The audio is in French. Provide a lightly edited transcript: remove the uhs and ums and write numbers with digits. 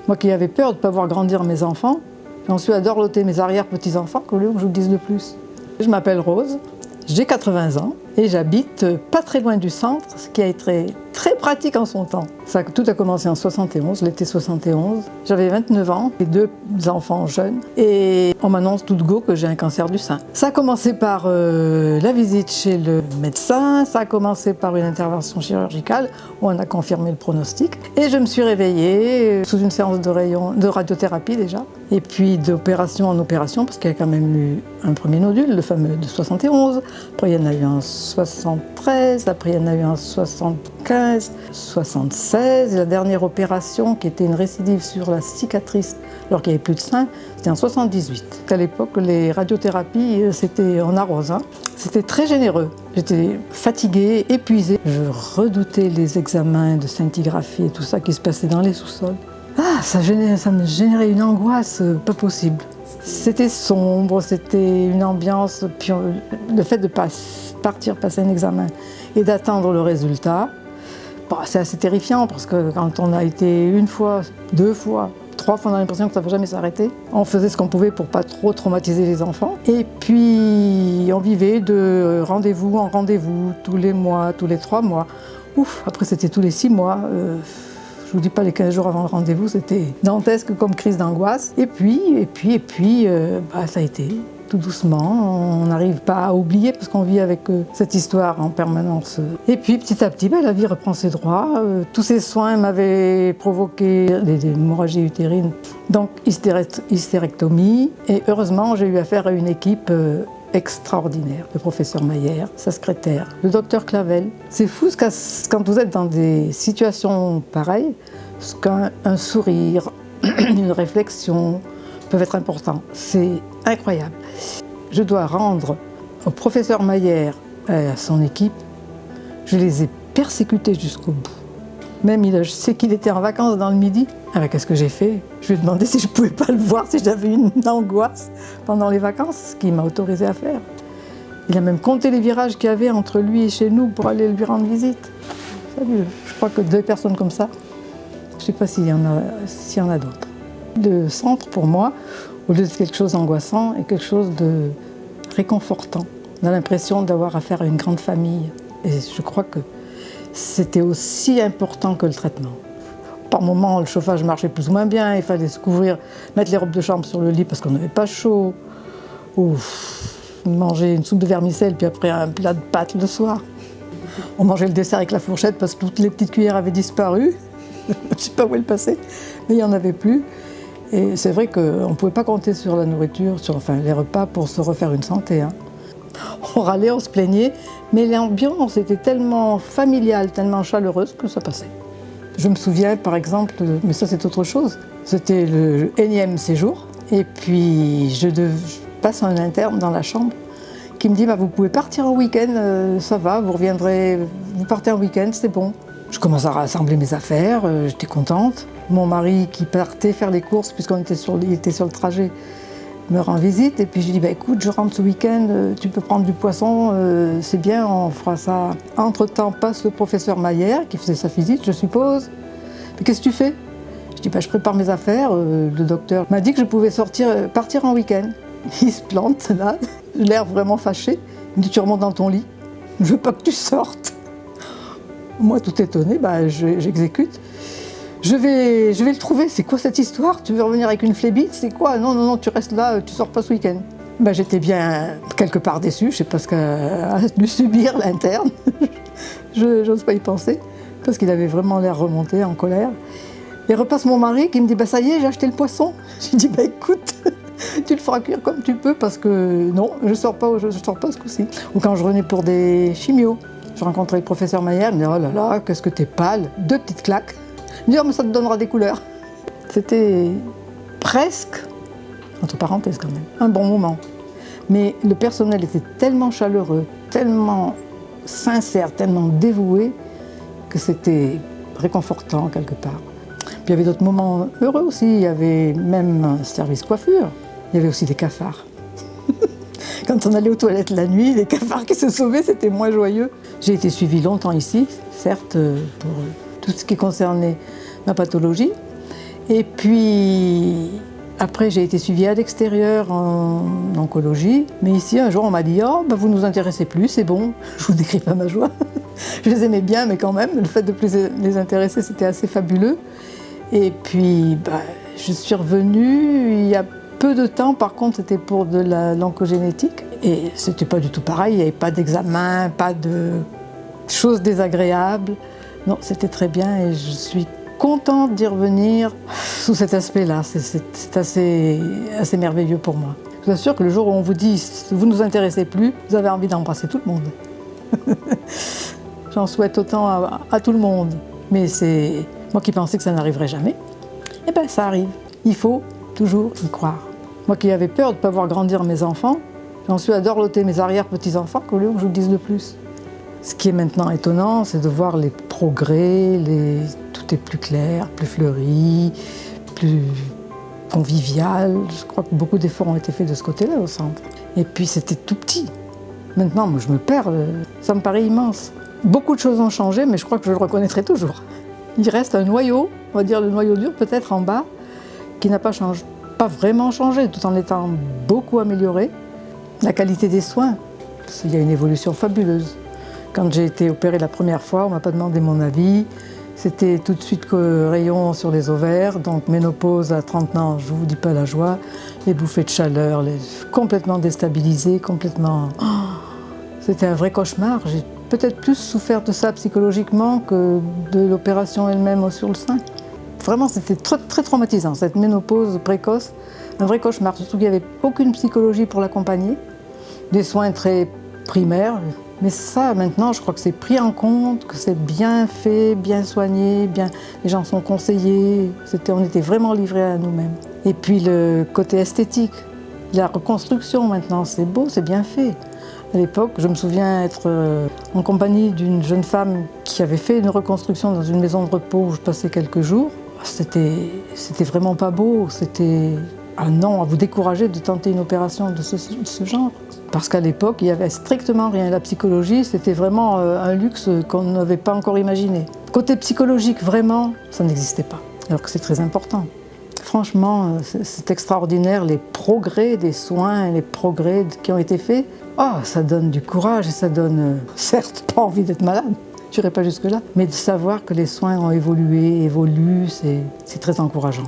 Moi qui avais peur de ne pas voir grandir mes enfants, j'en suis à dorloter mes arrière-petits-enfants qu'au lieu que je vous dise de plus. Je m'appelle Rose, j'ai 80 ans et j'habite pas très loin du centre, ce qui a été très pratique en son temps. Tout a commencé en 71, l'été 71. J'avais 29 ans et 2 enfants jeunes et on m'annonce tout de go que j'ai un cancer du sein. Ça a commencé par la visite chez le médecin, ça a commencé par une intervention chirurgicale où on a confirmé le pronostic et je me suis réveillée sous une séance de radiothérapie déjà et puis d'opération en opération parce qu'il y a quand même eu un premier nodule, le fameux de 71, après il y en a eu en 73, après il y en a eu en 75, 76, et la dernière opération qui était une récidive sur la cicatrice alors qu'il n'y avait plus de sein, c'était en 78. À l'époque, les radiothérapies, c'était en arrose, hein. C'était très généreux. J'étais fatiguée, épuisée. Je redoutais les examens de scintigraphie et tout ça qui se passait dans les sous-sols. Ça me générait une angoisse pas possible. C'était sombre, c'était une ambiance, puis le fait de partir passer un examen et d'attendre le résultat, c'est assez terrifiant parce que quand on a été une fois, 2 fois, 3 fois, on a l'impression que ça ne va jamais s'arrêter. On faisait ce qu'on pouvait pour pas trop traumatiser les enfants. Et puis on vivait de rendez-vous en rendez-vous, tous les mois, tous les 3 mois. Après c'était tous les 6 mois. Je vous dis pas les 15 jours avant le rendez-vous, c'était dantesque comme crise d'angoisse. Et puis, ça a été tout doucement. On n'arrive pas à oublier parce qu'on vit avec cette histoire en permanence. Et puis petit à petit, la vie reprend ses droits. Tous ces soins m'avaient provoqué des hémorragies utérines, donc hystérectomie. Et heureusement, j'ai eu affaire à une équipe extraordinaire. Le professeur Maillère, sa secrétaire, le docteur Clavel. C'est fou quand vous êtes dans des situations pareilles, ce qu'un sourire, une réflexion peuvent être importants. C'est incroyable. Je dois rendre au professeur Maillère et à son équipe, je les ai persécutés jusqu'au bout. Même je sais qu'il était en vacances dans le midi. Qu'est-ce que j'ai fait? Je lui ai demandé si je ne pouvais pas le voir, si j'avais une angoisse pendant les vacances, ce qu'il m'a autorisé à faire. Il a même compté les virages qu'il y avait entre lui et chez nous pour aller lui rendre visite. Je crois que 2 personnes comme ça, je ne sais pas s'il y en a d'autres. Le centre, pour moi, au lieu de quelque chose d'angoissant, est quelque chose de réconfortant. On a l'impression d'avoir affaire à une grande famille. Et je crois que c'était aussi important que le traitement. Par moments, le chauffage marchait plus ou moins bien, il fallait se couvrir, mettre les robes de chambre sur le lit parce qu'on n'avait pas chaud. Ou manger une soupe de vermicelle, puis après un plat de pâtes le soir. On mangeait le dessert avec la fourchette parce que toutes les petites cuillères avaient disparu. Je ne sais pas où elles passaient, mais il n'y en avait plus. Et c'est vrai qu'on ne pouvait pas compter sur la nourriture, sur les repas pour se refaire une santé. Hein. On râlait, on se plaignait, mais l'ambiance était tellement familiale, tellement chaleureuse que ça passait. Je me souviens par exemple, mais ça c'est autre chose, c'était le énième séjour, et puis je passe un interne dans la chambre qui me dit vous pouvez partir en week-end, ça va, vous partez en week-end, c'est bon. Je commence à rassembler mes affaires, j'étais contente. Mon mari qui partait faire les courses, puisqu'il était sur le trajet, me rend visite. Et puis je lui dis écoute, je rentre ce week-end, tu peux prendre du poisson, c'est bien, on fera ça. Entre-temps, passe le professeur Maillère, qui faisait sa visite, je suppose. Mais qu'est-ce que tu fais? Je dis je prépare mes affaires. Le docteur m'a dit que je pouvais partir en week-end. Il se plante là, l'air vraiment fâché. Il me dit tu remontes dans ton lit, je veux pas que tu sortes. Moi, tout étonné, j'exécute. Je vais le trouver, c'est quoi cette histoire? Tu veux revenir avec une phlébite? C'est quoi? Non, tu restes là, tu sors pas ce week-end. J'étais bien quelque part déçue, je sais pas ce qu'a dû subir l'interne. Je n'ose pas y penser, parce qu'il avait vraiment l'air remonté, en colère. Et repasse mon mari qui me dit ça y est, j'ai acheté le poisson. Je dis écoute, tu le feras cuire comme tu peux, parce que non, je sors pas ce coup-ci. Ou quand je revenais pour des chimios, je rencontrais le professeur Maillère, il me dit oh là là, qu'est-ce que t'es pâle, 2 petites claques. Il me dit mais ça te donnera des couleurs. C'était presque, entre parenthèses quand même, un bon moment. Mais le personnel était tellement chaleureux, tellement sincère, tellement dévoué, que c'était réconfortant quelque part. Puis il y avait d'autres moments heureux aussi, il y avait même un service coiffure, il y avait aussi des cafards. Quand on allait aux toilettes la nuit, les cafards qui se sauvaient, c'était moins joyeux. J'ai été suivie longtemps ici, certes, pour tout ce qui concernait ma pathologie. Et puis, après, j'ai été suivie à l'extérieur en oncologie. Mais ici, un jour, on m'a dit « Oh, vous ne nous intéressez plus, c'est bon. » Je vous décris pas ma joie. Je les aimais bien, mais quand même, le fait de ne plus les intéresser, c'était assez fabuleux. Et puis, je suis revenue il y a peu de temps. Par contre, c'était pour de l'oncogénétique. Et c'était pas du tout pareil. Il n'y avait pas d'examen, pas de choses désagréables. Non, c'était très bien et je suis contente d'y revenir sous cet aspect-là. C'est assez merveilleux pour moi. Je vous assure que le jour où on vous dit « vous ne nous intéressez plus », vous avez envie d'embrasser tout le monde. J'en souhaite autant à tout le monde. Mais c'est moi qui pensais que ça n'arriverait jamais. Eh bien, ça arrive. Il faut toujours y croire. Moi qui avais peur de ne pas voir grandir mes enfants, j'en suis à dorloter mes arrière-petits-enfants qu'au lieu que je vous dise de plus. Ce qui est maintenant étonnant, c'est de voir les progrès, tout est plus clair, plus fleuri, plus convivial. Je crois que beaucoup d'efforts ont été faits de ce côté-là au centre. Et puis c'était tout petit. Maintenant, moi je me perds, ça me paraît immense. Beaucoup de choses ont changé, mais je crois que je le reconnaîtrai toujours. Il reste un noyau, on va dire le noyau dur peut-être en bas, qui n'a pas changé, pas vraiment changé, tout en étant beaucoup amélioré. La qualité des soins, il y a une évolution fabuleuse. Quand j'ai été opérée la première fois, on ne m'a pas demandé mon avis. C'était tout de suite rayon sur les ovaires, donc ménopause à 30 ans, je ne vous dis pas la joie. Les bouffées de chaleur, complètement déstabilisées, complètement... Oh, c'était un vrai cauchemar. J'ai peut-être plus souffert de ça psychologiquement que de l'opération elle-même sur le sein. Vraiment, c'était très traumatisant, cette ménopause précoce. Un vrai cauchemar, surtout qu'il n'y avait aucune psychologie pour l'accompagner. Des soins très primaires. Mais ça, maintenant, je crois que c'est pris en compte, que c'est bien fait, bien soigné, les gens sont conseillés. On était vraiment livrés à nous-mêmes. Et puis le côté esthétique, la reconstruction maintenant, c'est beau, c'est bien fait. À l'époque, je me souviens être en compagnie d'une jeune femme qui avait fait une reconstruction dans une maison de repos où je passais quelques jours. C'était vraiment pas beau, c'était un non à vous décourager de tenter une opération de ce genre. Parce qu'à l'époque, il n'y avait strictement rien. La psychologie, c'était vraiment un luxe qu'on n'avait pas encore imaginé. Côté psychologique, vraiment, ça n'existait pas. Alors que c'est très important. Franchement, c'est extraordinaire, les progrès des soins, les progrès qui ont été faits. Oh, ça donne du courage et ça donne, certes, pas envie d'être malade. Je n'irai pas jusque-là. Mais de savoir que les soins ont évolué, évoluent, c'est très encourageant.